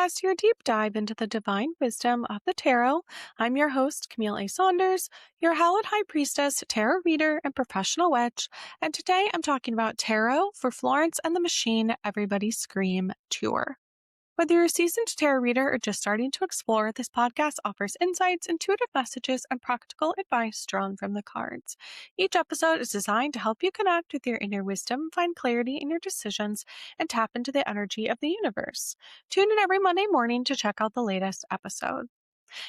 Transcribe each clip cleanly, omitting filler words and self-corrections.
podcast, your deep dive into the divine wisdom of the tarot. I'm your host, Camille A. Saunders, your hallowed high priestess, tarot reader, and professional witch. And today I'm talking about tarot for Florence and the Machine Everybody Scream tour. Whether you're a seasoned tarot reader or just starting to explore, this podcast offers insights, intuitive messages, and practical advice drawn from the cards. Each episode is designed to help you connect with your inner wisdom, find clarity in your decisions, and tap into the energy of the universe. Tune in every Monday morning to check out the latest episode.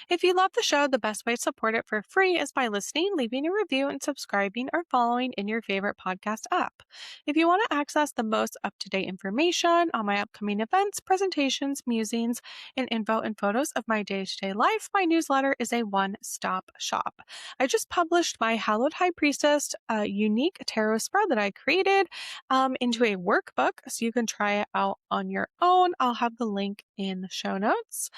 If you love the show, the best way to support it for free is by listening, leaving a review, and subscribing or following in your favorite podcast app. If you want to access the most up-to-date information on my upcoming events, presentations, musings, and info and photos of my day-to-day life, my newsletter is a one-stop shop. I just published my Hallowed High Priestess unique tarot spread that I created into a workbook, so you can try it out on your own. I'll have the link in the show notes.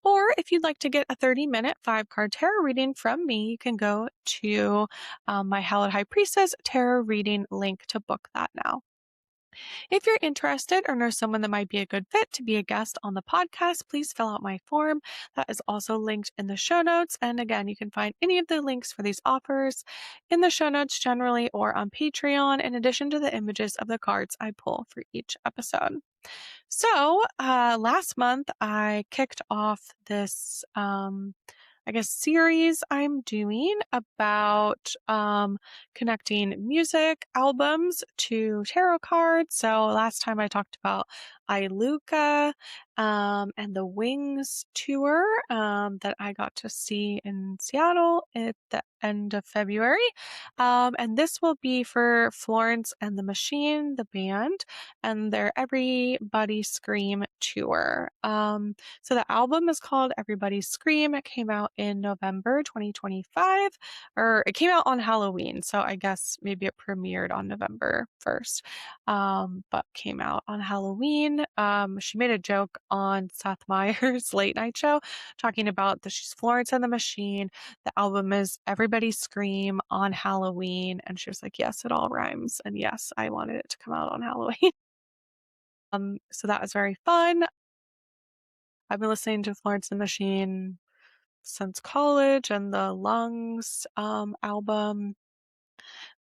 Or if you'd like to get a 30-minute 5-card tarot reading from me, you can go to my Hallowed High Priestess tarot reading link to book that now. If you're interested or know someone that might be a good fit to be a guest on the podcast, please fill out my form. That is also linked in the show notes. And again, you can find any of the links for these offers in the show notes generally or on Patreon, in addition to the images of the cards I pull for each episode. So, last month I kicked off this, series I'm doing about connecting music albums to tarot cards. So, last time I talked about Iluka and the Wings tour that I got to see in Seattle at the end of February. And this will be for Florence and the Machine, the band, and their Everybody Scream tour. So the album is called Everybody Scream. It came out in November 2025, or it came out on Halloween. So I guess maybe it premiered on November 1st, but came out on Halloween. She made a joke on Seth Meyers' late night show talking about that she's Florence and the Machine. The album is Everybody Scream on Halloween. And she was like, yes, it all rhymes. And yes, I wanted it to come out on Halloween. So that was very fun. I've been listening to Florence and the Machine since college and the Lungs album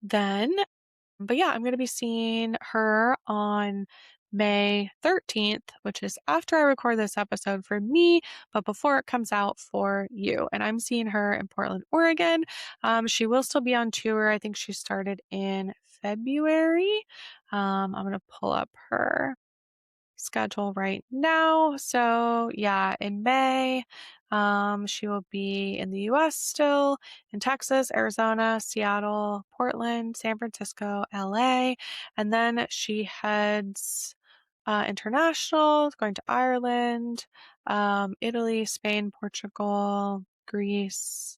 then. But yeah, I'm going to be seeing her on May 13th, which is after I record this episode for me, but before it comes out for you. And I'm seeing her in Portland, Oregon. She will still be on tour. I think she started in February. I'm going to pull up her schedule right now. So yeah, in May, she will be in the US still, in Texas, Arizona, Seattle, Portland, San Francisco, LA, and then she heads international, going to Ireland, Italy, Spain, Portugal, Greece,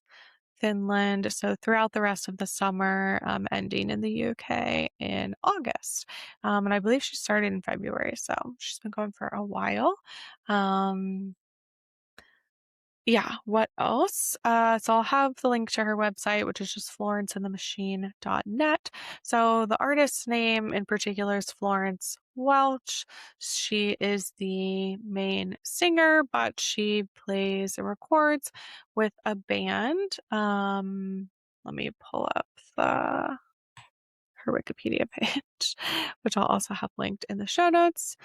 Finland. So throughout the rest of the summer, ending in the UK in August. And I believe she started in February, so she's been going for a while. Yeah, what else? So I'll have the link to her website, which is just florenceandthemachine.net. So the artist's name in particular is Florence Welch. She is the main singer, but she plays and records with a band. Let me pull up her Wikipedia page, which I'll also have linked in the show notes.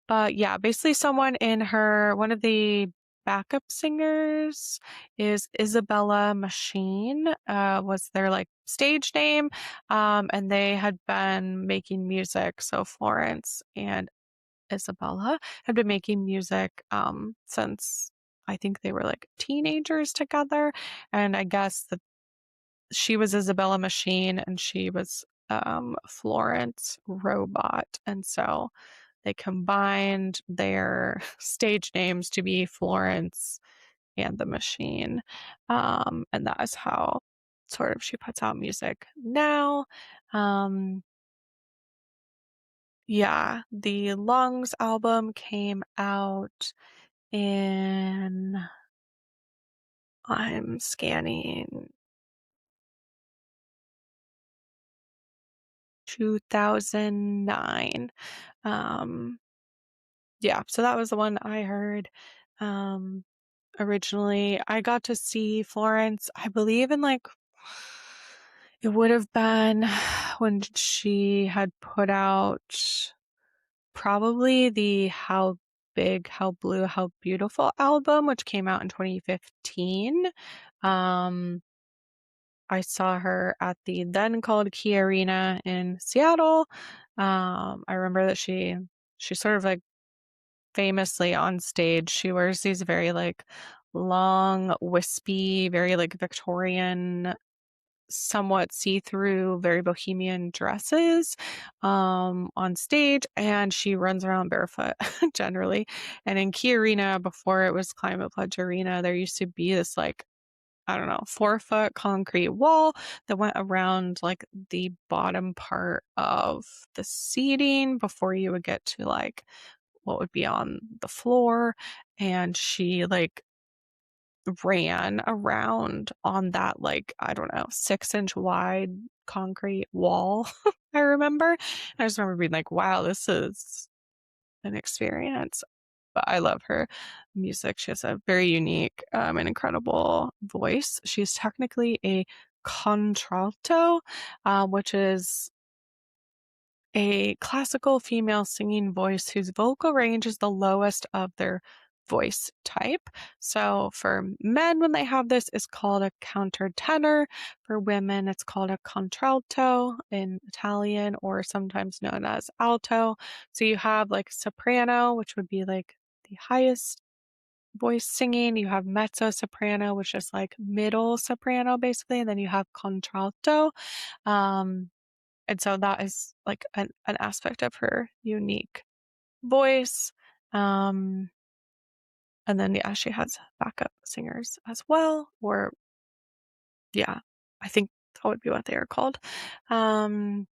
But yeah, basically one of the backup singers is Isabella Machine, was their like stage name. And they had been making music. So Florence and Isabella had been making music, since I think they were like teenagers together. And I guess that she was Isabella Machine and she was, Florence Robot. And so they combined their stage names to be Florence and the Machine. And that is how sort of she puts out music now. Yeah, the Lungs album came out in, I'm scanning, 2009. Yeah, so that was the one I heard. Um, Originally, I got to see Florence, I believe in like it would have been when she had put out probably the How Big, How Blue, How Beautiful album, which came out in 2015. Um, I saw her at the then called Key Arena in Seattle. I remember that she sort of like famously on stage, she wears these very like long, wispy, very like Victorian, somewhat see-through, very bohemian dresses on stage, and she runs around barefoot generally. And in Key Arena, before it was Climate Pledge Arena, there used to be this like, I don't know, 4-foot concrete wall that went around like the bottom part of the seating before you would get to like what would be on the floor. And she like ran around on that like, I don't know, 6-inch wide concrete wall. I remember. I just remember being like, wow, this is an experience. But I love her music. She has a very unique and incredible voice. She's technically a contralto, which is a classical female singing voice whose vocal range is the lowest of their voice type. So for men, when they have this, it's called a countertenor. For women, it's called a contralto in Italian, or sometimes known as alto. So you have like soprano, which would be like the highest voice singing. You have mezzo soprano, which is like middle soprano basically, and then you have contralto. Um, and so that is like an aspect of her unique voice. Um, and then, yeah, she has backup singers as well, or yeah, I think that would be what they are called. Um,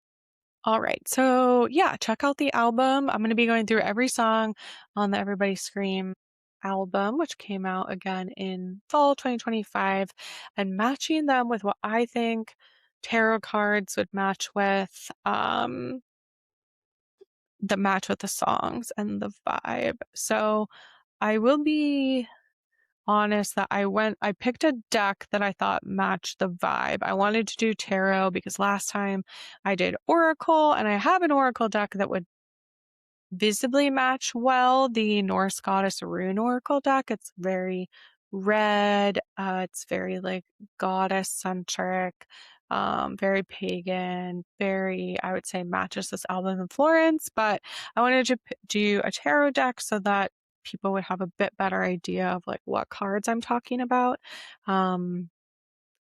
all right. So yeah, check out the album. I'm going to be going through every song on the Everybody Scream album, which came out again in fall 2025, and matching them with what I think tarot cards would match with. The match with the songs and the vibe. So I will be honest that I picked a deck that I thought matched the vibe. I wanted to do tarot because last time I did Oracle, and I have an Oracle deck that would visibly match well the Norse Goddess Rune Oracle deck. It's very red. It's very like goddess centric, very pagan, very, I would say, matches this album in Florence. But I wanted to do a tarot deck so that people would have a bit better idea of like what cards I'm talking about. Um,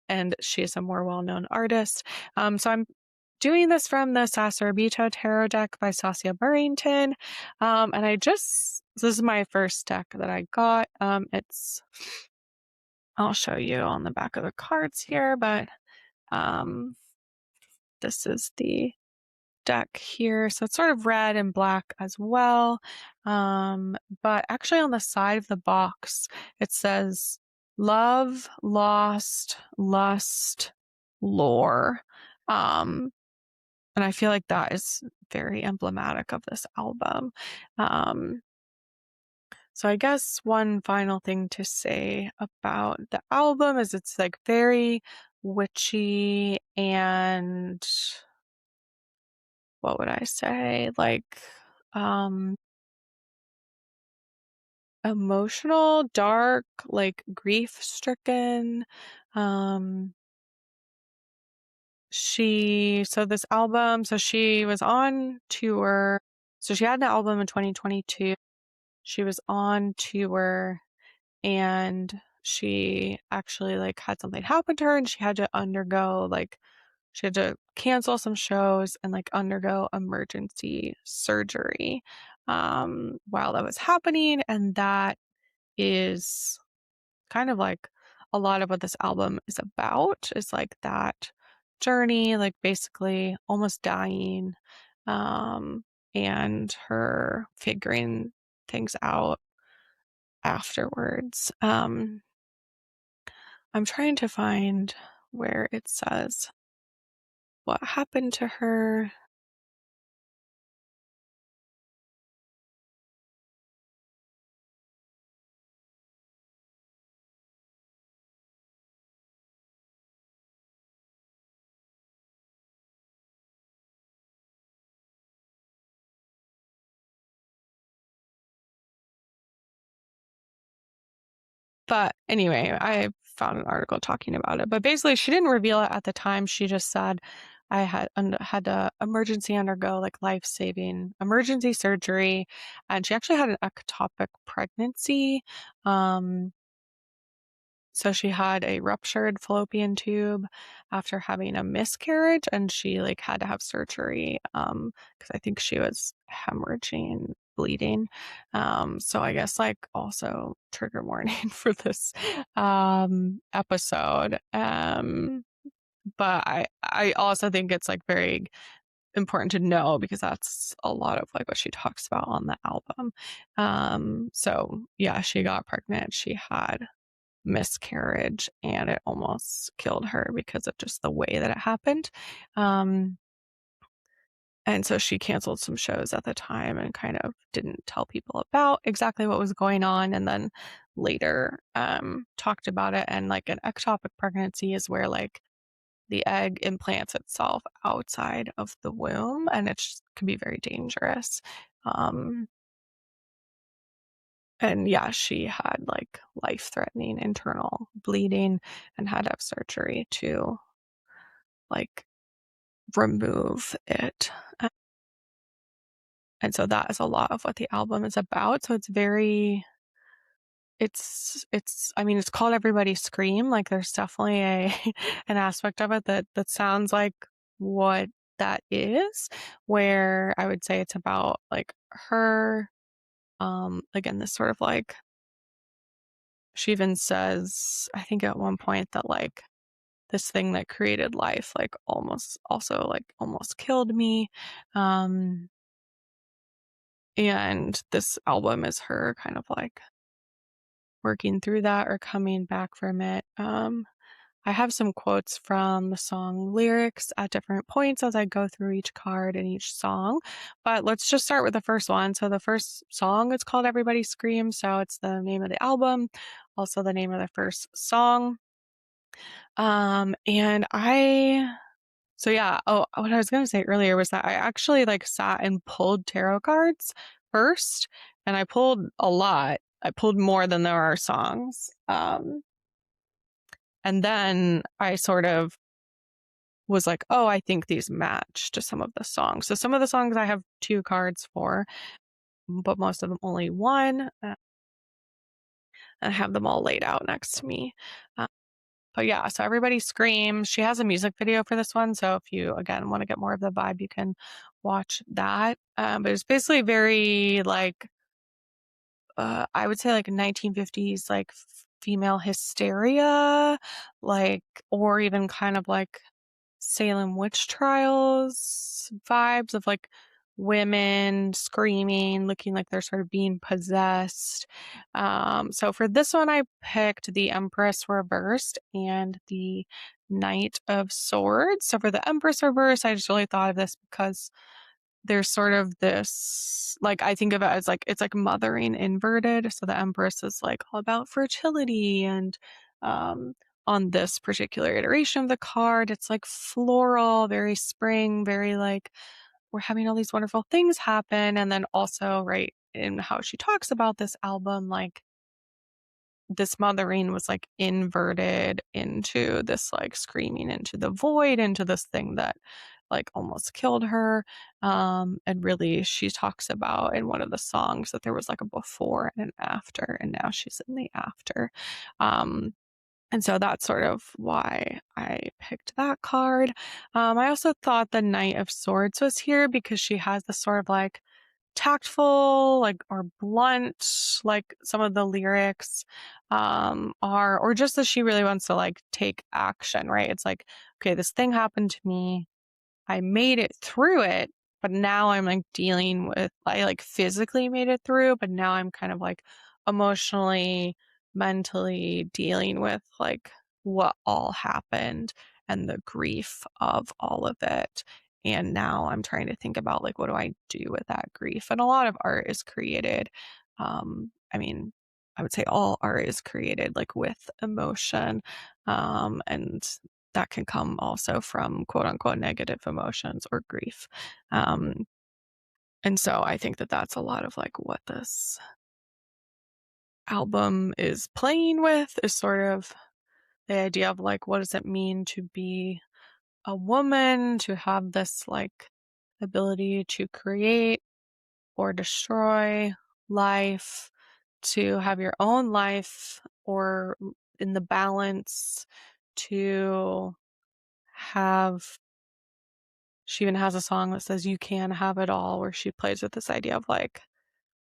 and she's a more well-known artist. So I'm doing this from the Sacerabito Tarot deck by Sasia Burrington. And this is my first deck that I got. I'll show you on the back of the cards here, but um, this is the deck here. So it's sort of red and black as well. But actually on the side of the box, it says love, lost, lust, lore. And I feel like that is very emblematic of this album. Um, so I guess one final thing to say about the album is it's like very witchy and what would I say? Like um emotional, dark, like grief-stricken. Um so this album, so she was on tour. So she had an album in 2022. She was on tour, and she actually like had something happen to her, and she had to she had to cancel some shows and like undergo emergency surgery while that was happening. And that is kind of like a lot of what this album is about, is like that journey, like basically almost dying, um, and her figuring things out afterwards. I'm trying to find where it says what happened to her. But anyway, I found an article talking about it. But basically, she didn't reveal it at the time. She just said I had a emergency undergo like life-saving emergency surgery, and she actually had an ectopic pregnancy. Um, so she had a ruptured fallopian tube after having a miscarriage, and she like had to have surgery because I think she was hemorrhaging, bleeding. So I guess like also trigger warning for this episode. But I also think it's like very important to know because that's a lot of like what she talks about on the album. So yeah, she got pregnant. She had miscarriage and it almost killed her because of just the way that it happened. Um, and so she canceled some shows at the time and kind of didn't tell people about exactly what was going on. And then later talked about it. And like an ectopic pregnancy is where like the egg implants itself outside of the womb and it can be very dangerous. Um, And yeah, she had like life-threatening internal bleeding and had to have surgery to like remove it. And so that is a lot of what the album is about. So it's very I mean it's called Everybody Scream. Like there's definitely a an aspect of it that sounds like what that is, where I would say it's about like her again this sort of like she even says, I think at one point that like this thing that created life, like almost also like almost killed me. Um, and this album is her kind of like working through that or coming back from it. I have some quotes from the song lyrics at different points as I go through each card and each song. But let's just start with the first one. So the first song is called Everybody Scream. So it's the name of the album, also the name of the first song. And so yeah, oh, what I was gonna say earlier was that I actually like sat and pulled tarot cards first, and I pulled a lot. I pulled more than there are songs. And then I sort of was like, oh, I think these match to some of the songs. So some of the songs I have two cards for, but most of them only one. I have them all laid out next to me. But yeah, so Everybody Screams. She has a music video for this one. So if you, again, want to get more of the vibe, you can watch that. But it's basically very like, I would say like 1950s, like female hysteria, like, or even kind of like Salem witch trials vibes of like women screaming, looking like they're sort of being possessed. So for this one, I picked the Empress Reversed and the Knight of Swords. So for the Empress Reversed, I just really thought of this because there's sort of this, like, I think of it as like, it's like mothering inverted. So the Empress is like all about fertility and, on this particular iteration of the card, it's like floral, very spring, very like we're having all these wonderful things happen. And then also, right, in how she talks about this album, like this mothering was like inverted into this like screaming into the void, into this thing that like almost killed her. And really she talks about in one of the songs that there was like a before and an after, and now she's in the after. And so that's sort of why I picked that card. I also thought the Knight of Swords was here because she has this sort of like tactful, like, or blunt, like some of the lyrics are, or just that she really wants to like take action, right? It's like, okay, this thing happened to me. I made it through it, but now I'm like dealing with, I like physically made it through, but now I'm kind of like emotionally, mentally dealing with like what all happened and the grief of all of it. And now I'm trying to think about like, what do I do with that grief? And a lot of art is created. I mean, I would say all art is created like with emotion. And that can come also from quote unquote negative emotions or grief. Um, and so I think that that's a lot of like what this album is playing with is sort of the idea of like, what does it mean to be a woman, to have this like ability to create or destroy life, to have your own life, or in the balance to have. She even has a song that says you can have it all, where she plays with this idea of like,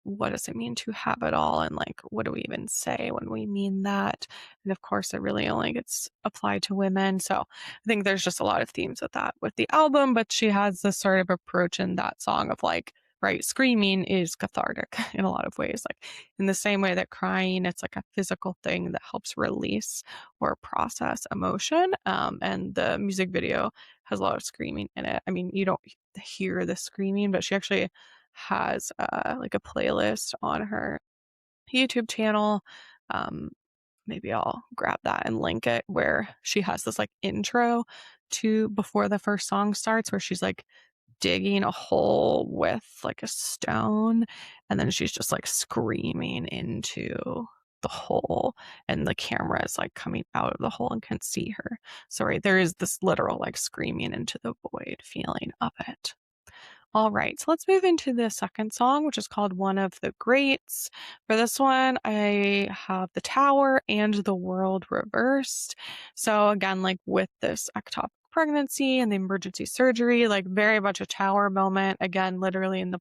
what does it mean to have it all, and like what do we even say when we mean that? And of course it really only gets applied to women, so I think there's just a lot of themes with that with the album. But she has this sort of approach in that song of like, right, screaming is cathartic in a lot of ways, like in the same way that crying, it's like a physical thing that helps release or process emotion. And the music video has a lot of screaming in it. I mean, you don't hear the screaming, but she actually has like a playlist on her YouTube channel. Um, Maybe I'll grab that and link it, where she has this like intro to before the first song starts, where she's like digging a hole with like a stone, and then she's just like screaming into the hole, and the camera is like coming out of the hole and can see her. So right, there is this literal like screaming into the void feeling of it. All right, so let's move into the second song, which is called One of the Greats. For this one, I have the tower and the world reversed. So again, like with this ectopic pregnancy and the emergency surgery, like very much a tower moment. Again, literally in the,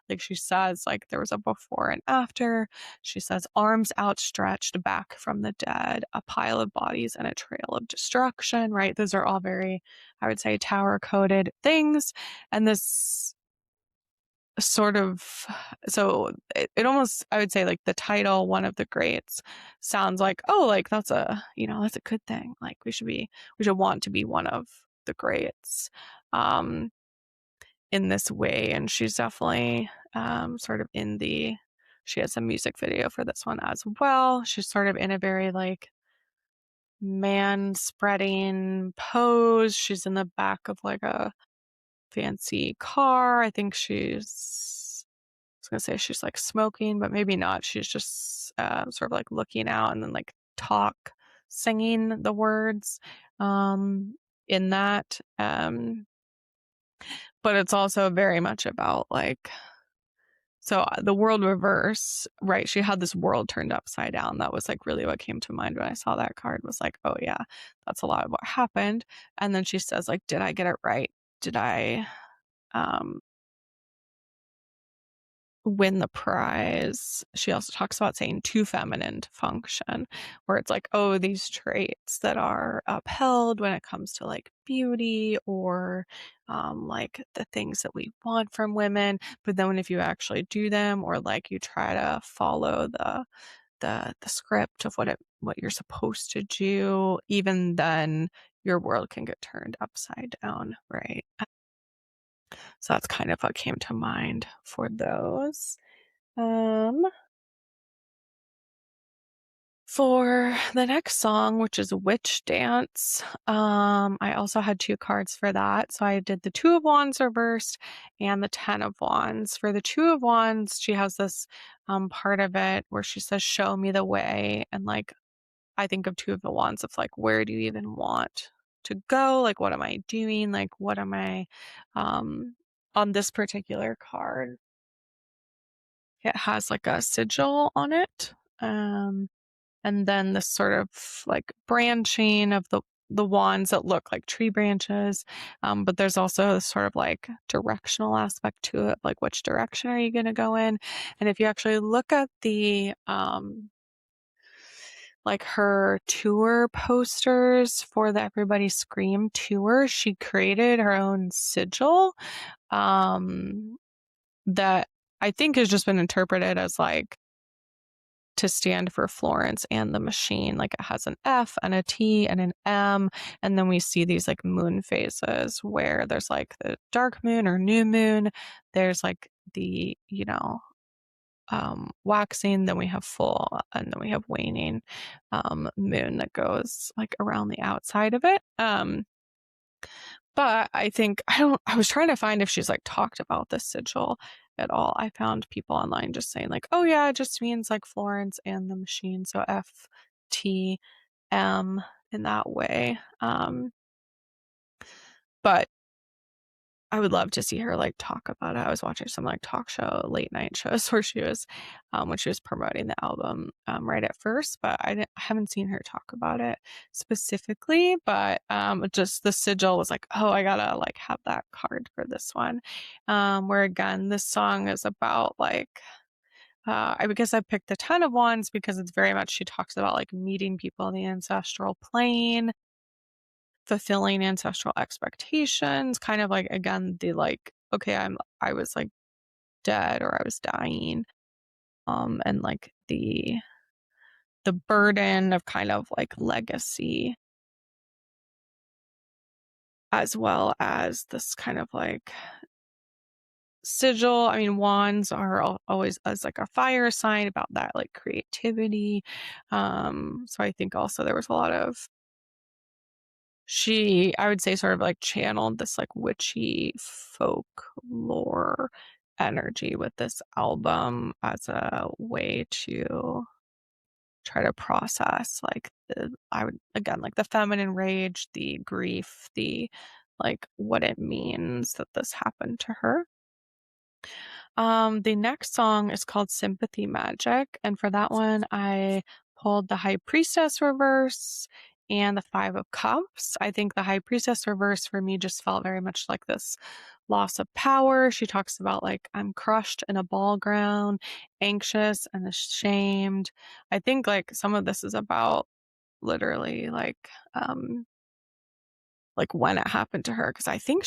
like she says, like there was a before and after. She says, arms outstretched back from the dead, a pile of bodies and a trail of destruction, right? Those are all very, I would say, tower coded things. And this sort of, so it almost, I would say, like the title One of the Greats sounds like, oh, like that's a, that's a good thing, like we should want to be one of the greats um in this way. And she's definitely sort of in the, she has a music video for this one as well. She's sort of in a very like man spreading pose. She's in the back of like a fancy car. I think she's, I was gonna say she's like smoking, but maybe not. She's just sort of like looking out and then like singing the words in that. But it's also very much about like, so the world reverse, right? She had this world turned upside down. That was like really what came to mind when I saw that card, was like, oh yeah, that's a lot of what happened. And then she says like, did I get it right? Did I um win the prize? She also talks about saying too feminine to function, where it's like, oh, these traits that are upheld when it comes to like beauty or like the things that we want from women, but then if you actually do them, or like you try to follow the script of what you're supposed to do, even then your world can get turned upside down, right? So that's kind of what came to mind for those. Um, for the next song, which is Witch Dance, I also had two cards for that. So I did the Two of Wands reversed and the Ten of Wands. For the Two of Wands, she has this part of it where she says, show me the way. And like, I think of Two of the Wands of like, where do you even want to go? Like, what am I doing? Like, what am I, on this particular card, it has like a sigil on it. And then this sort of like branching of the wands that look like tree branches. But there's also this sort of like directional aspect to it, like which direction are you going to go in? And if you actually look at the like her tour posters for the Everybody Scream tour, she created her own sigil that I think has just been interpreted as like to stand for Florence and the machine. Like it has an F and a T and an M. And then we see these like moon phases where there's like the dark moon or new moon. There's like the, waxing, then we have full, and then we have waning moon that goes like around the outside of it. But I think, I was trying to find if she's like talked about this sigil at all. I found people online just saying like, oh yeah, it just means like Florence and the machine. So FTM in that way. But I would love to see her like talk about it. I was watching some like talk show, late night shows where she was, when she was promoting the album, right at first, but I haven't seen her talk about it specifically. But just the sigil was like, oh, I gotta like have that card for this one. Where again, this song is about like, I guess I picked the 10 of Wands because it's very much she talks about like meeting people in the ancestral plane, fulfilling ancestral expectations, kind of like again the like, okay, I was like dead or I was dying, and like the burden of kind of like legacy, as well as this kind of like sigil. I mean, wands are always as like a fire sign, about that like creativity. So I think also there was a lot of, I would say, sort of like channeled this like witchy folklore energy with this album as a way to try to process like I would, again, like the feminine rage, the grief, the like what it means that this happened to her. The next song is called Sympathy Magic, and for that one, I pulled the High Priestess reverse and the Five of Cups. I think the High Priestess reverse for me just felt very much like this loss of power. She talks about like, I'm crushed in a ball ground, anxious and ashamed. I think like some of this is about literally like when it happened to her, because I think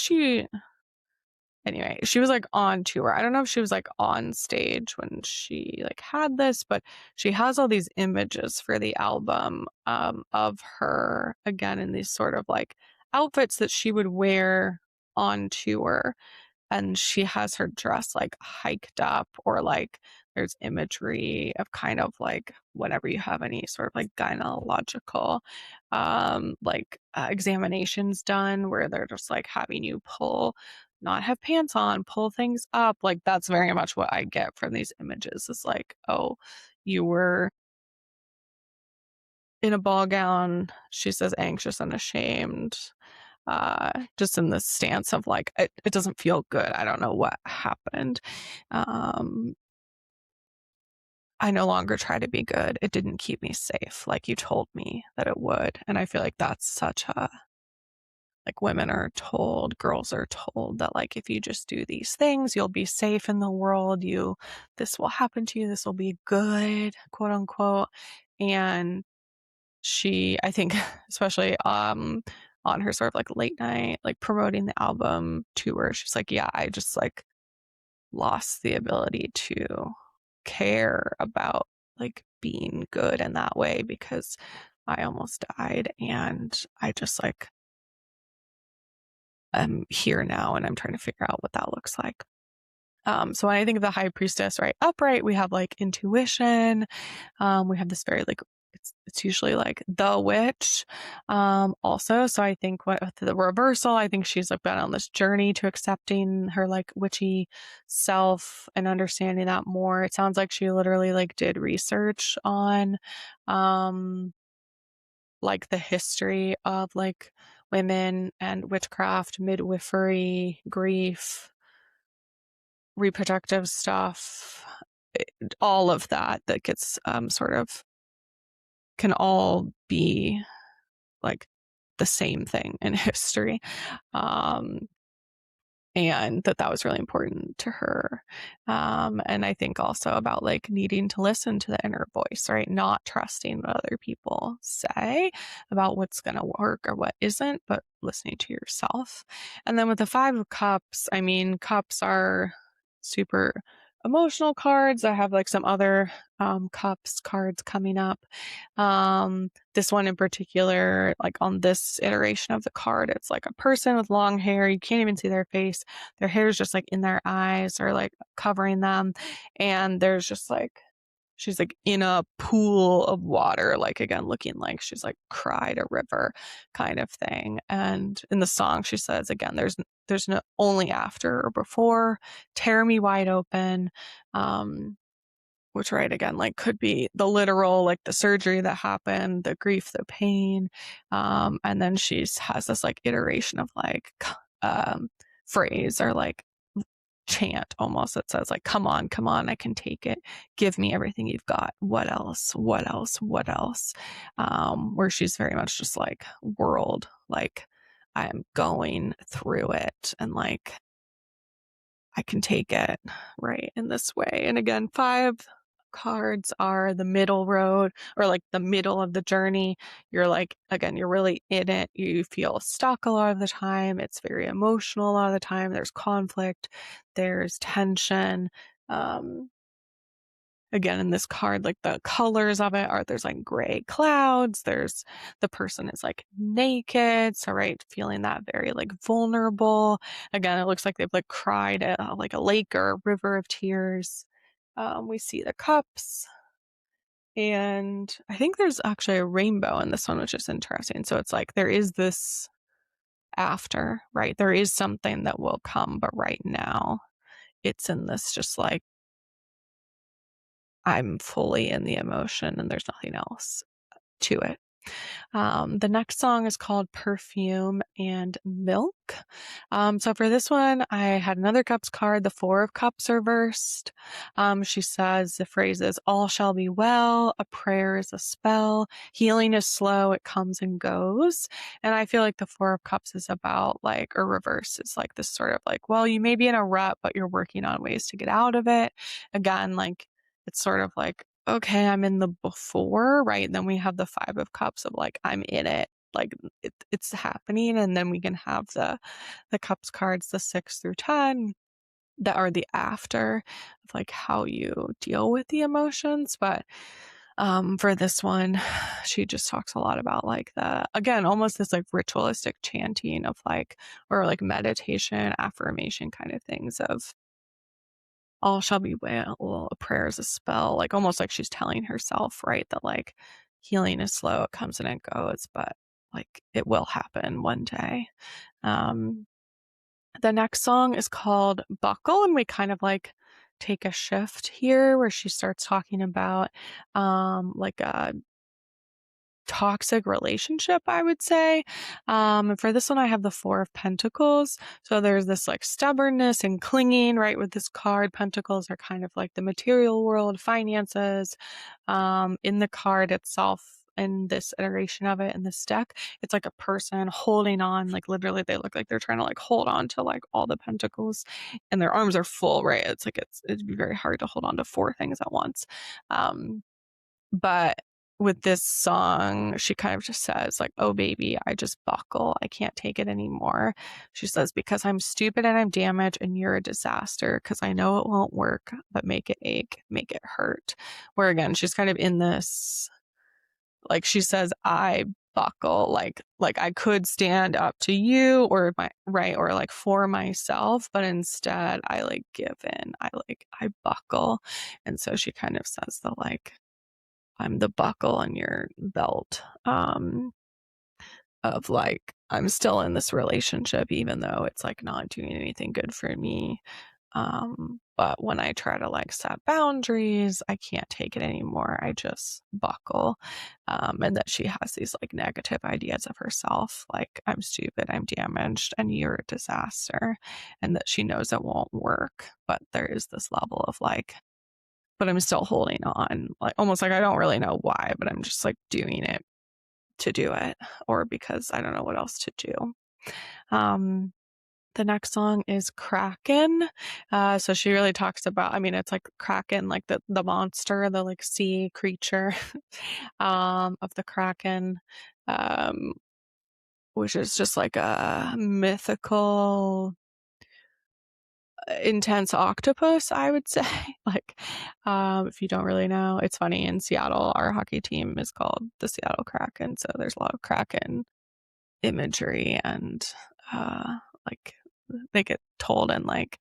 anyway, she was like on tour. I don't know if she was like on stage when she like had this, but she has all these images for the album, of her again in these sort of like outfits that she would wear on tour, and she has her dress like hiked up, or like there's imagery of kind of like whenever you have any sort of like gynecological examinations done, where they're just like having you not have pants on, pull things up. Like that's very much what I get from these images. It's like, oh, you were in a ball gown, she says, anxious and ashamed, just in this stance of like, it doesn't feel good. I don't know what happened. I no longer try to be good. It didn't keep me safe like you told me that it would. And I feel like that's such a, like, women are told, girls are told that like, if you just do these things, you'll be safe in the world. This will happen to you. This will be good, quote unquote. And I think, especially on her sort of like late night, like promoting the album tour, she's like, yeah, I just like lost the ability to care about like being good in that way because I almost died, and I just like I'm here now and I'm trying to figure out what that looks like. So when I think of the High Priestess, right, upright, we have like intuition. We have this very like, it's usually like the witch, also. So I think with the reversal, I think she's like been on this journey to accepting her like witchy self and understanding that more. It sounds like she literally like did research on, like the history of like women and witchcraft, midwifery, grief, reproductive stuff, all of that gets sort of, can all be like the same thing in history. And that was really important to her. And I think also about like needing to listen to the inner voice, right? Not trusting what other people say about what's going to work or what isn't, but listening to yourself. And then with the Five of Cups, I mean, cups are super emotional cards. I have like some other cups cards coming up. This one in particular, like on this iteration of the card, it's like a person with long hair. You can't even see their face. Their hair is just like in their eyes or like covering them. And there's just like she's like in a pool of water, like again, looking like she's like cried a river kind of thing. And in the song, she says, again, there's no only after or before, tear me wide open. Which, right, again, like could be the literal, like the surgery that happened, the grief, the pain. And then has this like iteration of like phrase or like chant almost that says like, come on, I can take it. Give me everything you've got. What else? What else? What else? Where she's very much just like world, like I am going through it and like I can take it right in this way. And again, 5 cards are the middle road or like the middle of the journey. You're like, again, you're really in it. You feel stuck a lot of the time. It's very emotional a lot of the time. There's conflict, there's tension. Um, Again, in this card, like the colors of it are there's like gray clouds, there's the person is like naked, so right, feeling that very like vulnerable. Again, it looks like they've like cried at like a lake or a river of tears. We see the cups, and I think there's actually a rainbow in this one, which is interesting. So it's like there is this after, right? There is something that will come, but right now it's in this just like I'm fully in the emotion and there's nothing else to it. The next song is called Perfume and Milk. So for this one, I had another Cups card. The 4 of Cups are reversed. She says the phrases, all shall be well, a prayer is a spell, healing is slow, it comes and goes. And I feel like the 4 of Cups is about like, or reverse is like this sort of like, well, you may be in a rut, but you're working on ways to get out of it. Again, like, it's sort of like, okay, I'm in the before, right? And then we have the 5 of Cups of like, I'm in it, like it's happening. And then we can have the Cups cards, the 6 through 10, that are the after of like how you deal with the emotions. But for this one, she just talks a lot about like again, almost this like ritualistic chanting of like, or like meditation, affirmation kind of things of all shall be well, a prayer is a spell, like almost like she's telling herself, right, that like healing is slow, it comes and it goes, but like it will happen one day. Um, the next song is called Buckle, and we kind of like take a shift here where she starts talking about like a toxic relationship, I would say. And for this one, I have the 4 of Pentacles. So there's this like stubbornness and clinging, right? With this card, Pentacles are kind of like the material world, finances. In the card itself, in this iteration of it in this deck, it's like a person holding on, like literally they look like they're trying to like hold on to like all the pentacles and their arms are full, right? It's like it'd be very hard to hold on to 4 things at once. But with this song, she kind of just says like, oh baby, I just buckle. I can't take it anymore. She says, because I'm stupid and I'm damaged and you're a disaster, because I know it won't work, but make it ache, make it hurt. Where again, she's kind of in this, like she says, I buckle, like I could stand up to you or my right or like for myself, but instead I like give in. I buckle. And so she kind of says the like, I'm the buckle on your belt, of like, I'm still in this relationship, even though it's like not doing anything good for me. But when I try to like set boundaries, I can't take it anymore. I just buckle. And that she has these like negative ideas of herself, like I'm stupid, I'm damaged, and you're a disaster. And that she knows it won't work. But there is this level of like, but I'm still holding on, like almost like I don't really know why, but I'm just like doing it to do it, or because I don't know what else to do. The next song is Kraken. So she really talks about, I mean, it's like Kraken, like the monster, the like sea creature, of the Kraken, um, which is just like a mythical intense octopus, I would say. Like, if you don't really know, it's funny, in Seattle, our hockey team is called the Seattle Kraken. So there's a lot of Kraken imagery and like they get told in like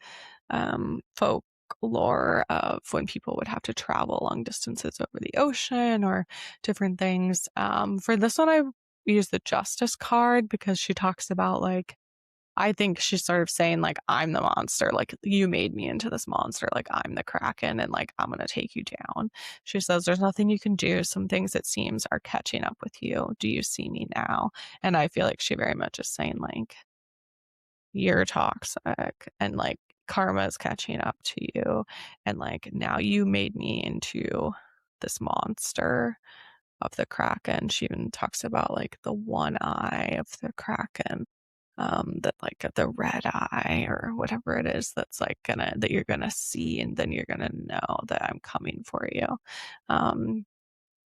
folk folklore of when people would have to travel long distances over the ocean or different things. For this one, I use the Justice card because she talks about like, I think she's sort of saying like, I'm the monster, like you made me into this monster, like I'm the Kraken and like I'm gonna take you down. She says there's nothing you can do. Some things it seems are catching up with you. Do you see me now? And I feel like she very much is saying like, you're toxic and like karma is catching up to you and like now you made me into this monster of the Kraken. She even talks about like the one eye of the Kraken, that like the red eye or whatever it is that's like that you're gonna see and then you're gonna know that I'm coming for you. um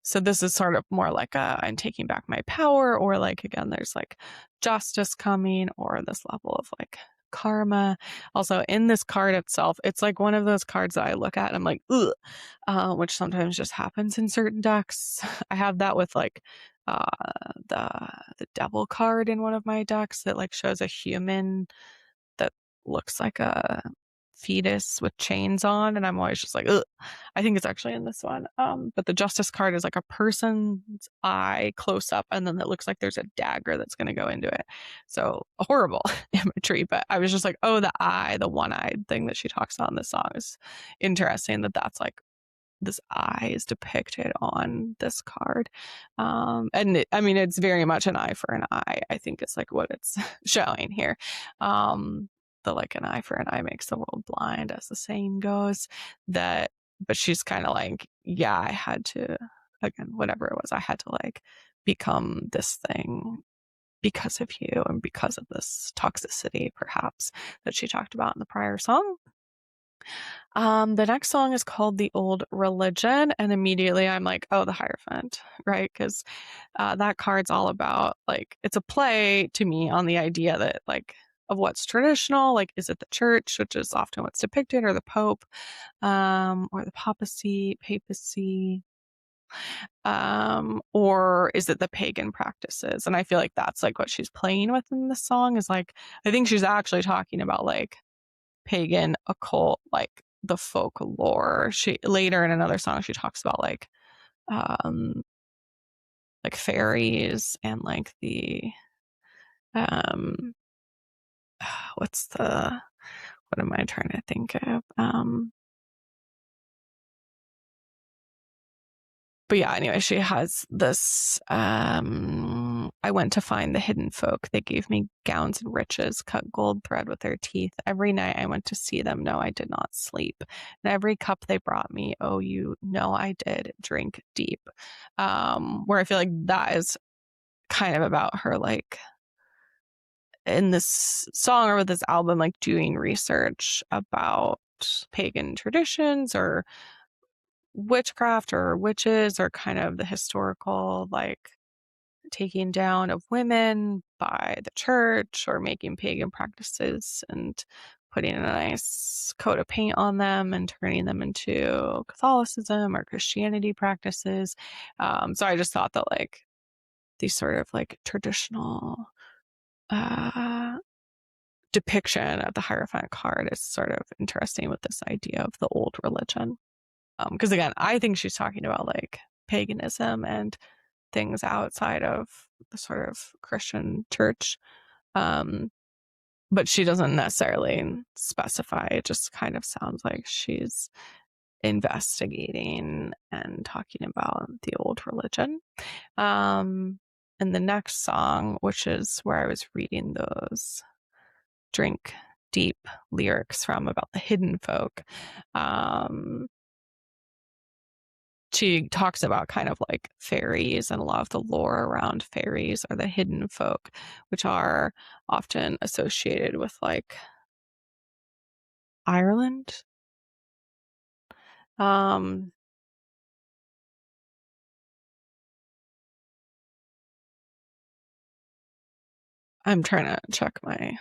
so this is sort of more like a I'm taking back my power, or like again, there's like justice coming, or this level of like karma. Also, in this card itself, it's like one of those cards that I look at and I'm like, ugh, which sometimes just happens in certain decks. I have that with like uh, the the devil card in one of my decks that like shows a human that looks like a fetus with chains on, and I'm always just like, ugh. I think it's actually in this one. But the justice card is like a person's eye close up, and then it looks like there's a dagger that's going to go into it. So a horrible imagery, but I was just like, oh, the eye, the one-eyed thing that she talks about in this song is interesting. That's like this eye is depicted on this card. And I mean, it's very much an eye for an eye. I think it's like what it's showing here. The like an eye for an eye makes the world blind, as the saying goes. That, but she's kind of like, yeah, I had to, again, whatever it was, I had to like become this thing because of you and because of this toxicity, perhaps, that she talked about in the prior song. The next song is called The Old Religion, and immediately I'm like, oh, the Hierophant, right? Because that card's all about, like, it's a play to me on the idea that, like, of what's traditional, like, is it the church, which is often what's depicted, or the Pope, or the papacy, or is it the pagan practices? And I feel like that's, like, what she's playing with in this song is, like, I think she's actually talking about, like, pagan occult, like the folklore. She later in another song she talks about um like fairies and like the um what's the what am I trying to think of? But yeah, anyway, she has this I went to find the hidden folk. They gave me gowns and riches, cut gold thread with their teeth. Every night I went to see them. No, I did not sleep. And every cup they brought me, oh, you know I did drink deep. Where I feel like that is kind of about her, like in this song or with this album, like doing research about pagan traditions or witchcraft or witches, or kind of the historical like taking down of women by the church, or making pagan practices and putting a nice coat of paint on them and turning them into Catholicism or Christianity practices. So I just thought that like these sort of like traditional uh depiction of the Hierophant card is sort of interesting with this idea of the old religion. Because again, I think she's talking about like paganism and things outside of the sort of Christian church. Um, but she doesn't necessarily specify. It just kind of sounds like she's investigating and talking about the old religion. And the next song, which is where I was reading those drink deep lyrics from about the hidden folk, she talks about kind of like fairies and a lot of the lore around fairies or the hidden folk, which are often associated with like Ireland. Um, I'm trying to check my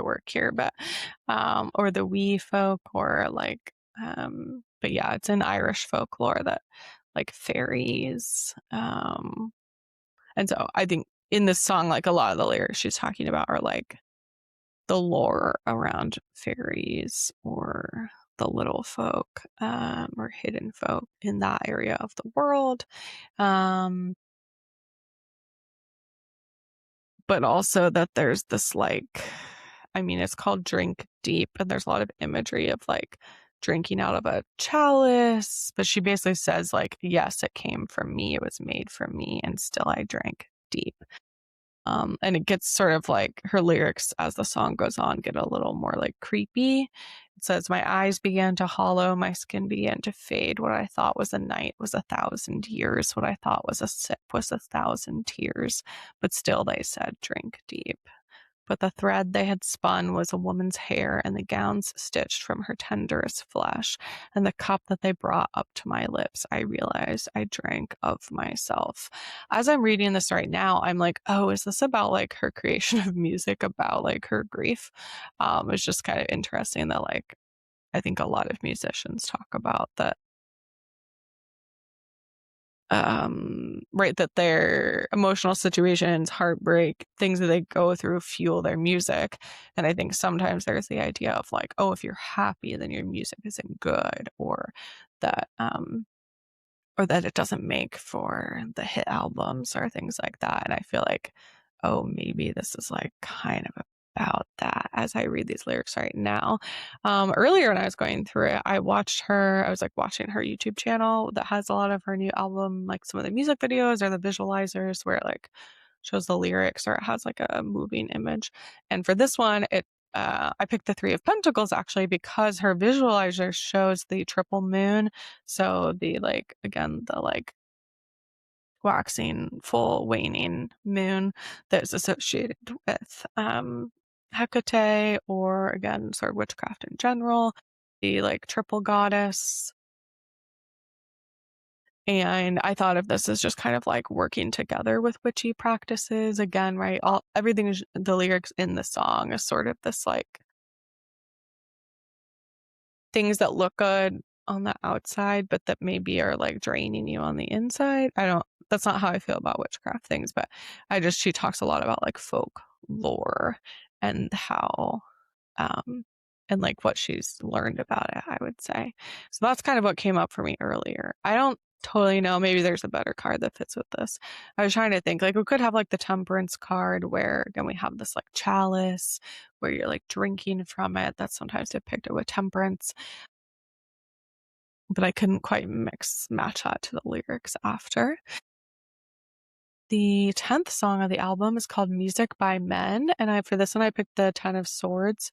work here, but or the wee folk, or like but yeah, it's in Irish folklore that like fairies. And so I think in this song, like a lot of the lyrics she's talking about are like the lore around fairies or the little folk or hidden folk in that area of the world. Um, but also that there's this like, I mean, it's called Drink Deep, and there's a lot of imagery of like drinking out of a chalice. But she basically says, like, yes, it came from me, it was made from me, and still I drank deep. And it gets sort of like her lyrics as the song goes on get a little more like creepy. It says, my eyes began to hollow, my skin began to fade. What I thought was a night was 1,000 years. What I thought was a sip was 1,000 tears. But still they said, drink deep. But the thread they had spun was a woman's hair, and the gowns stitched from her tenderest flesh. And the cup that they brought up to my lips, I realized I drank of myself. As I'm reading this right now, I'm like, oh, is this about like her creation of music, about like her grief? It's just kind of interesting that like I think a lot of musicians talk about that, right, that their emotional situations, heartbreak, things that they go through fuel their music. And I think sometimes there's the idea of like, oh, if you're happy, then your music isn't good, that or that it doesn't make for the hit albums or things like that. And I feel like, oh, maybe this is like kind of about that as I read these lyrics right now. Earlier when I was going through it, I was like watching her YouTube channel that has a lot of her new album, like some of the music videos or the visualizers where it like shows the lyrics or it has like a moving image. And for this one, I picked the Three of Pentacles actually because her visualizer shows the triple moon. So the like, again, the like waxing, full, waning moon that's associated with Hecate, or again, sort of witchcraft in general, the like triple goddess. And I thought of this as just kind of like working together with witchy practices. Again, right? Everything is the lyrics in the song is sort of this like things that look good on the outside, but that maybe are like draining you on the inside. That's not how I feel about witchcraft things, but she talks a lot about like folklore and how, um, and like what she's learned about it, I would say. So that's kind of what came up for me earlier. I don't totally know. Maybe there's a better card that fits with this. I was trying to think like we could have like the temperance card where again we have this like chalice where you're like drinking from it. That's sometimes depicted with temperance, but I couldn't quite match that to the lyrics after. The 10th song of the album is called Music by Men, and for this one I picked the Ten of Swords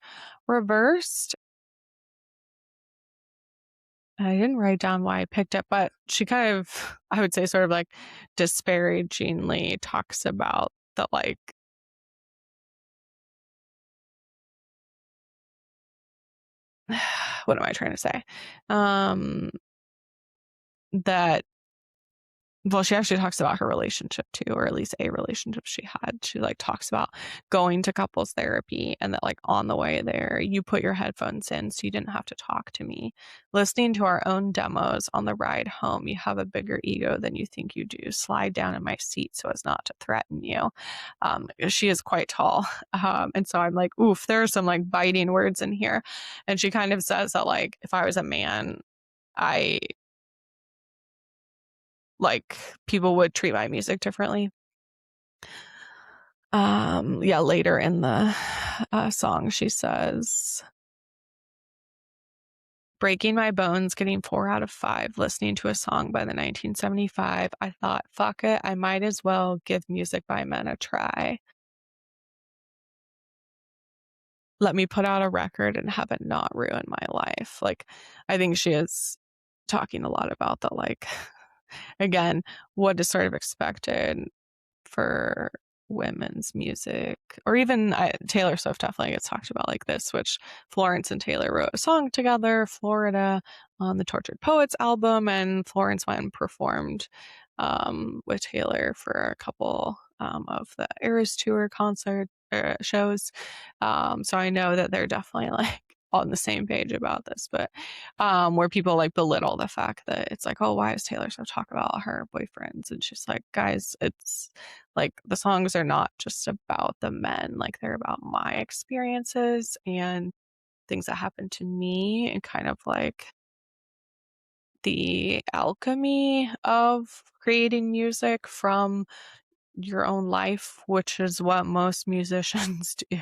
reversed. I didn't write down why I picked it, but she kind of, I would say, sort of like disparagingly talks about the like, what am I trying to say? That Well, she actually talks about her relationship too, or at least a relationship she had. She like talks about going to couples therapy and that like on the way there, you put your headphones in so you didn't have to talk to me. Listening to our own demos on the ride home, you have a bigger ego than you think you do. Slide down in my seat so as not to threaten you. She is quite tall. And so I'm like, oof, there are some like biting words in here. And she kind of says that like, if I was a man, I like people would treat my music differently. Yeah, later in the song, she says, breaking my bones, getting 4 out of 5, listening to a song by the 1975. I thought, fuck it, I might as well give Music by Men a try. Let me put out a record and have it not ruin my life. Like, I think she is talking a lot about the, like, again, what is sort of expected for women's music, or even Taylor Swift definitely gets talked about like this, which Florence and Taylor wrote a song together, Florida, on the Tortured Poets album, and Florence went and performed with Taylor for a couple of the Eras Tour concert shows. So I know that they're definitely like on the same page about this, but where people like belittle the fact that it's like, oh, why is Taylor Swift talk about her boyfriends? And she's like, guys, it's like the songs are not just about the men, like they're about my experiences, and things that happened to me and kind of like the alchemy of creating music from your own life, which is what most musicians do.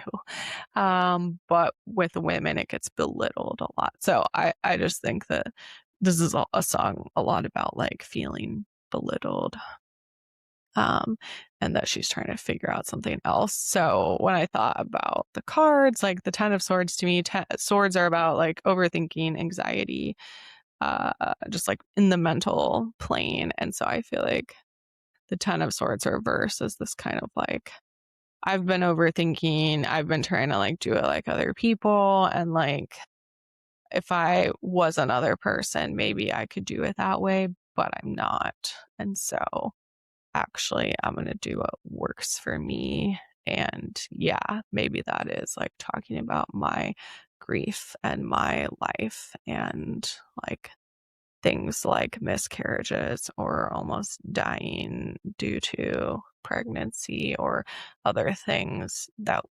But with women, it gets belittled a lot. So I just think that this is a song a lot about like feeling belittled. And that she's trying to figure out something else. So when I thought about the cards, like the Ten of Swords to me, swords are about like overthinking, anxiety, just like in the mental plane. And so I feel like the Ten of Swords reverse is this kind of like, I've been overthinking, I've been trying to like do it like other people. And like, if I was another person, maybe I could do it that way, but I'm not. And so actually, I'm going to do what works for me. And yeah, maybe that is like talking about my grief and my life and like things like miscarriages or almost dying due to pregnancy or other things that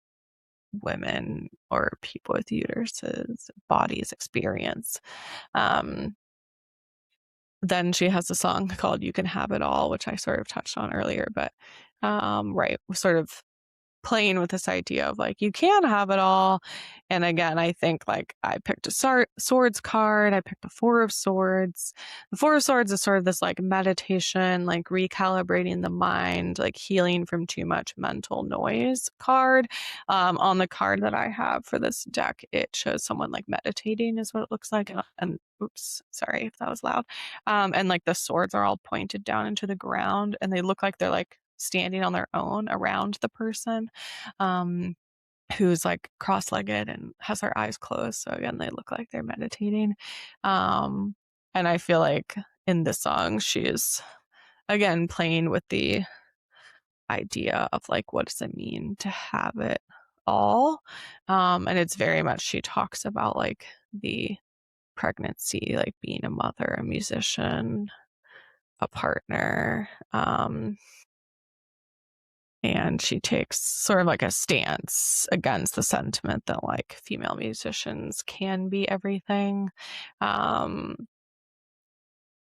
women or people with uteruses bodies experience. Then she has a song called You Can Have It All, which I sort of touched on earlier, but right, sort of playing with this idea of like you can have it all. And again, I think like I picked a swords card, I picked the Four of Swords. The Four of Swords is sort of this like meditation, like recalibrating the mind, like healing from too much mental noise card. On the card that I have for this deck, it shows someone like meditating is what it looks like. And oops, sorry if that was loud. And like the swords are all pointed down into the ground and they look like they're like standing on their own around the person who's like cross-legged and has their eyes closed. So again, they look like they're meditating. And I feel like in this song, she is again playing with the idea of like, what does it mean to have it all? And it's very much, she talks about like the pregnancy, like being a mother, a musician, a partner. And she takes sort of like a stance against the sentiment that like female musicians can be everything. When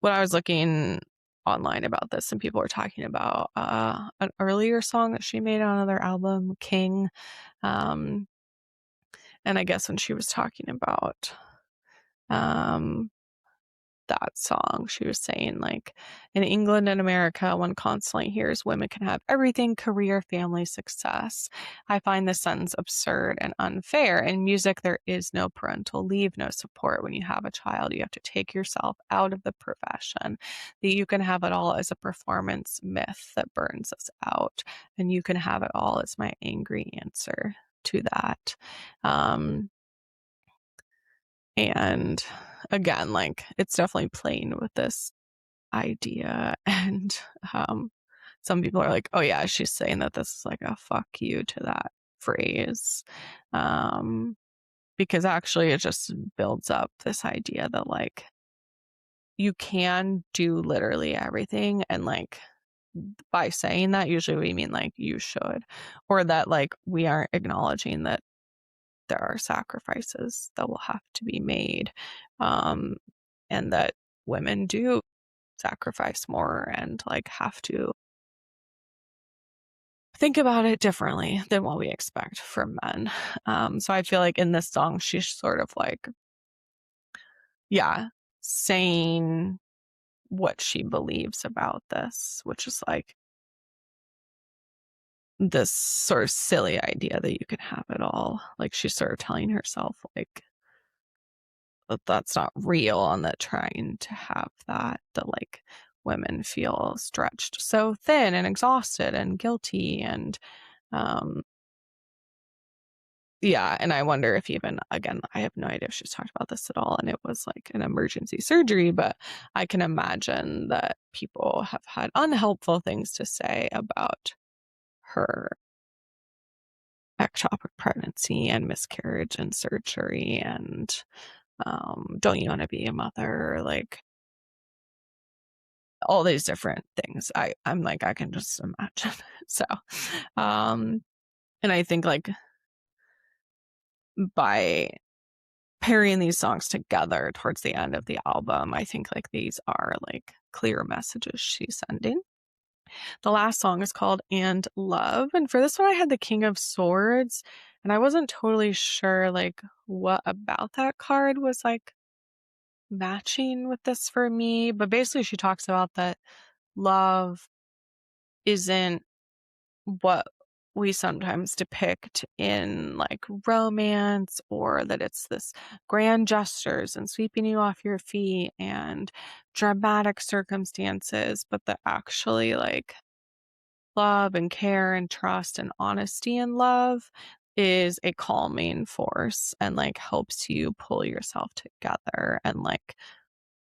I was looking online about this, and people were talking about an earlier song that she made on another album, King. Um, and I guess when she was talking about um, that song, she was saying like in England and America, one constantly hears women can have everything: career, family, success. I find this sentence absurd and unfair. In music, there is no parental leave, no support. When you have a child, you have to take yourself out of the profession. That you can have it all as a performance myth that burns us out, and you can have it all is my angry answer to that. And again, like it's definitely playing with this idea. And some people are like, oh yeah, she's saying that this is like a fuck you to that phrase. Because actually it just builds up this idea that like you can do literally everything. And like by saying that, usually we mean like you should, or that like we aren't acknowledging that there are sacrifices that will have to be made, and that women do sacrifice more and like have to think about it differently than what we expect from men. So I feel like in this song, she's sort of like, yeah, saying what she believes about this, which is like this sort of silly idea that you can have it all. Like she's sort of telling herself like that's not real, and that trying to have that like women feel stretched so thin and exhausted and guilty. And um yeah, and I wonder if even again, I have no idea if she's talked about this at all and it was like an emergency surgery, but I can imagine that people have had unhelpful things to say about her ectopic pregnancy and miscarriage and surgery and don't you want to be a mother, like all these different things. I'm like, I can just imagine. So, and I think like by pairing these songs together towards the end of the album. I think like these are like clear messages she's sending. The last song is called And Love. And for this one, I had the King of Swords. And I wasn't totally sure like what about that card was like matching with this for me. But basically, she talks about that love isn't what we sometimes depict in like romance, or that it's this grand gestures and sweeping you off your feet and dramatic circumstances, but that actually like love and care and trust and honesty and love is a calming force and like helps you pull yourself together and like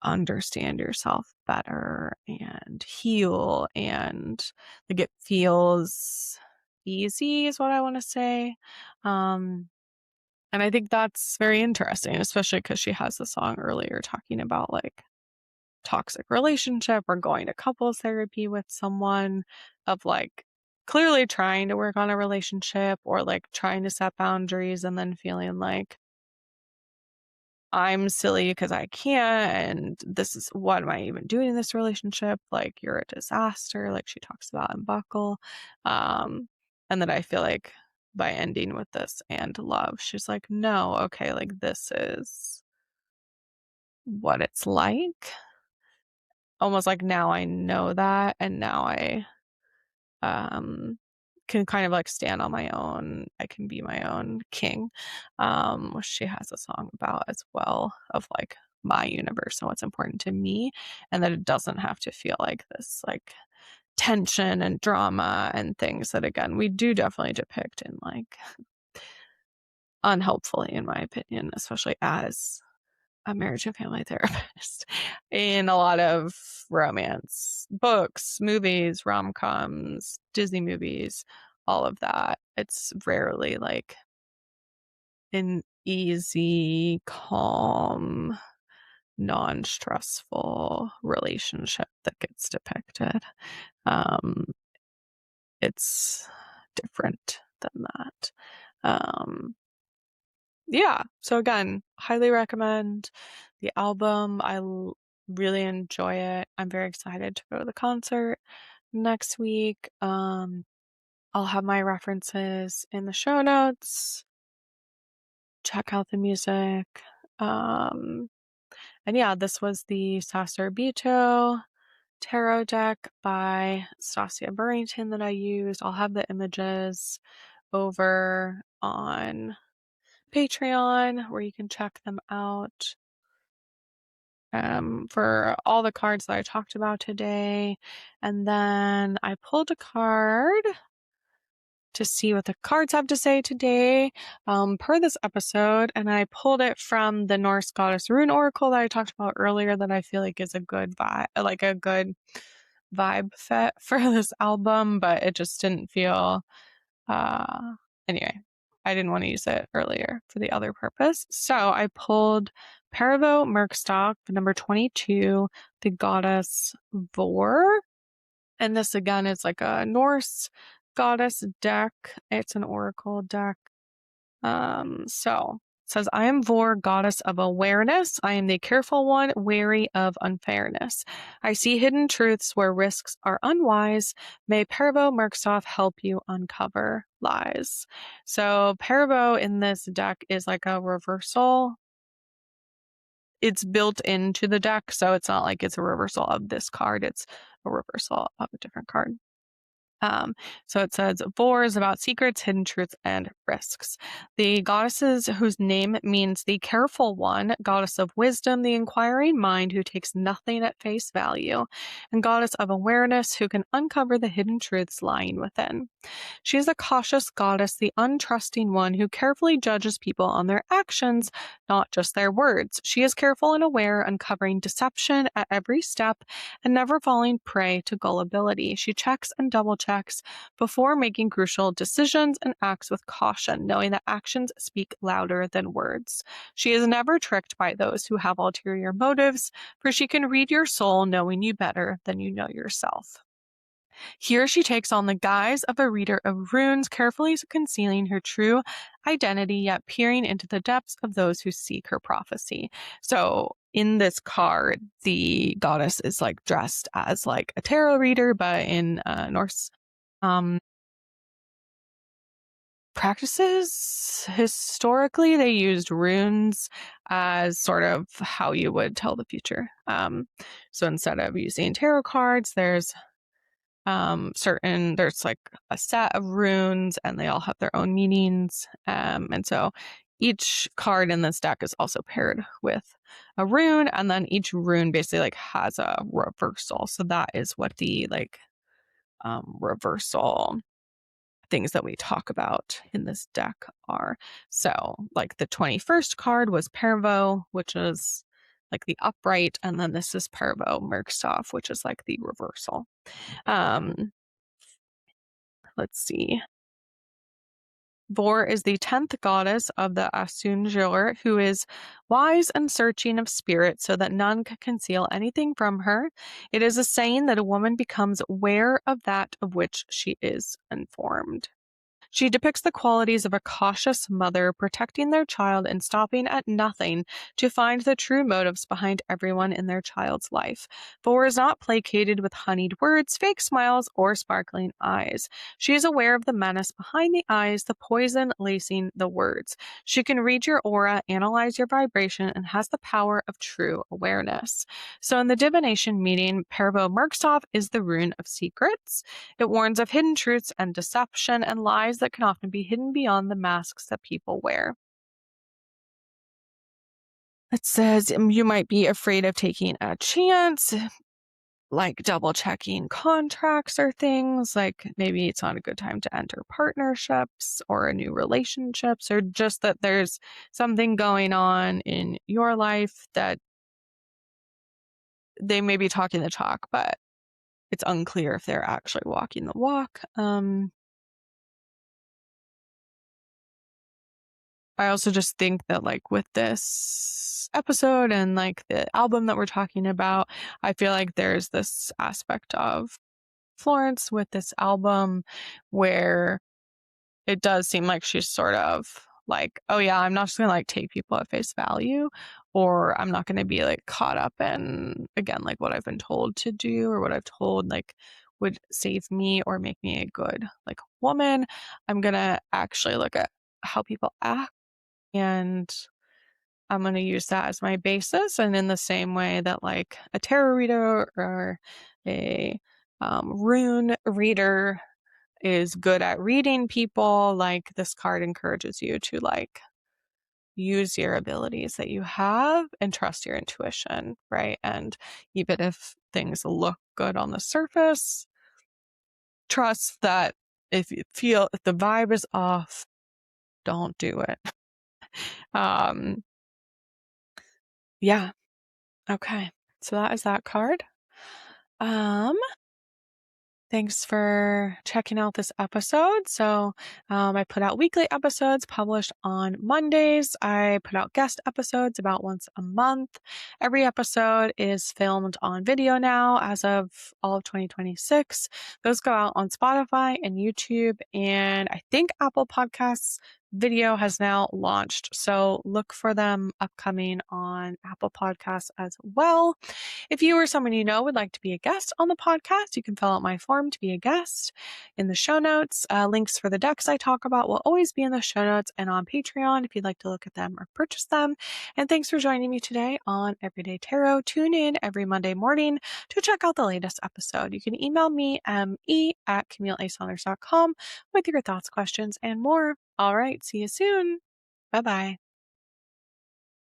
understand yourself better and heal, and like it feels easy is what I want to say. And I think that's very interesting, especially because she has the song earlier talking about like toxic relationship or going to couples therapy with someone, of like clearly trying to work on a relationship or like trying to set boundaries and then feeling like I'm silly because I can't, and this is what am I even doing in this relationship? Like you're a disaster, like she talks about in Buckle. And then I feel like by ending with this and love, she's like, no, okay, like this is what it's like. Almost like now I know that, and now I can kind of like stand on my own. I can be my own king, which she has a song about as well, of like my universe and what's important to me, and that it doesn't have to feel like this like tension and drama and things that again we do definitely depict in like unhelpfully, in my opinion, especially as a marriage and family therapist, in a lot of romance books, movies, rom-coms, Disney movies, all of that. It's rarely like an easy, calm, non-stressful relationship that gets depicted. Um, it's different than that. Yeah, so again, highly recommend the album. Really enjoy it. I'm very excited to go to the concert next week. I'll have my references in the show notes. Check out the music. And yeah, this was the Sasser Bito tarot deck by Stasia Burrington that I used. I'll have the images over on Patreon where you can check them out. For all the cards that I talked about today. And then I pulled a card to see what the cards have to say today, per this episode. And I pulled it from the Norse Goddess Rune Oracle that I talked about earlier, that I feel like is a good vibe, like a good vibe fit for this album, but it just didn't feel, anyway, I didn't want to use it earlier for the other purpose. So I pulled Pervo Merkstock, number 22, the goddess Vor. And this again is like a Norse goddess deck. It's an oracle deck. So it says, I am Vor, goddess of awareness. I am the careful one, wary of unfairness. I see hidden truths where risks are unwise. May Pervo Merkstoff help you uncover lies. So Pervo in this deck is like a reversal. It's built into the deck, so it's not like it's a reversal of this card. It's a reversal of a different card. So it says, Vor is about secrets, hidden truths, and risks. The goddesses whose name means the careful one, goddess of wisdom, the inquiring mind who takes nothing at face value, and goddess of awareness who can uncover the hidden truths lying within. She is a cautious goddess, the untrusting one who carefully judges people on their actions, not just their words. She is careful and aware, uncovering deception at every step and never falling prey to gullibility. She checks and double checks before making crucial decisions and acts with caution, knowing that actions speak louder than words. She is never tricked by those who have ulterior motives, for she can read your soul, knowing you better than you know yourself. Here she takes on the guise of a reader of runes, carefully concealing her true identity, yet peering into the depths of those who seek her prophecy. So in this card, the goddess is like dressed as like a tarot reader, but in Norse practices, historically, they used runes as sort of how you would tell the future. So instead of using tarot cards, there's like a set of runes and they all have their own meanings. And so each card in this deck is also paired with a rune, and then each rune basically like has a reversal. So that is what the like reversal things that we talk about in this deck are. So like the 21st card was Pervo, which is like the upright, and then this is Pervo Merkstov, which is like the reversal. Let's see. Vor is the 10th goddess of the Asunjur, who is wise and searching of spirit so that none can conceal anything from her. It is a saying that a woman becomes aware of that of which she is informed. She depicts the qualities of a cautious mother protecting their child and stopping at nothing to find the true motives behind everyone in their child's life. Vor is not placated with honeyed words, fake smiles, or sparkling eyes. She is aware of the menace behind the eyes, the poison lacing the words. She can read your aura, analyze your vibration, and has the power of true awareness. So in the divination meeting, Pervo Merkstov is the rune of secrets. It warns of hidden truths and deception and lies that can often be hidden beyond the masks that people wear. It says you might be afraid of taking a chance, like double checking contracts or things, like maybe it's not a good time to enter partnerships or new relationships, or just that there's something going on in your life that they may be talking the talk, but it's unclear if they're actually walking the walk. I also just think that like with this episode and like the album that we're talking about, I feel like there's this aspect of Florence with this album where it does seem like she's sort of like, oh yeah, I'm not just gonna like take people at face value, or I'm not gonna be like caught up in, again, like what I've been told to do or what I've told like would save me or make me a good like woman. I'm gonna actually look at how people act, and I'm going to use that as my basis. And in the same way that like a tarot reader or a rune reader is good at reading people, like this card encourages you to like use your abilities that you have and trust your intuition, right? And even if things look good on the surface, trust that if you feel if the vibe is off, don't do it. Yeah. Okay. So that is that card. Thanks for checking out this episode. So I put out weekly episodes published on Mondays. I put out guest episodes about once a month. Every episode is filmed on video now as of all of 2026. Those go out on Spotify and YouTube, and I think Apple Podcasts video has now launched. So look for them upcoming on Apple Podcasts as well. If you or someone you know would like to be a guest on the podcast, you can fill out my form to be a guest in the show notes. Links for the decks I talk about will always be in the show notes and on Patreon if you'd like to look at them or purchase them. And thanks for joining me today on Everyday Tarot. Tune in every Monday morning to check out the latest episode. You can email me, me@CamilleASaunders.com with your thoughts, questions, and more. All right, see you soon. Bye-bye.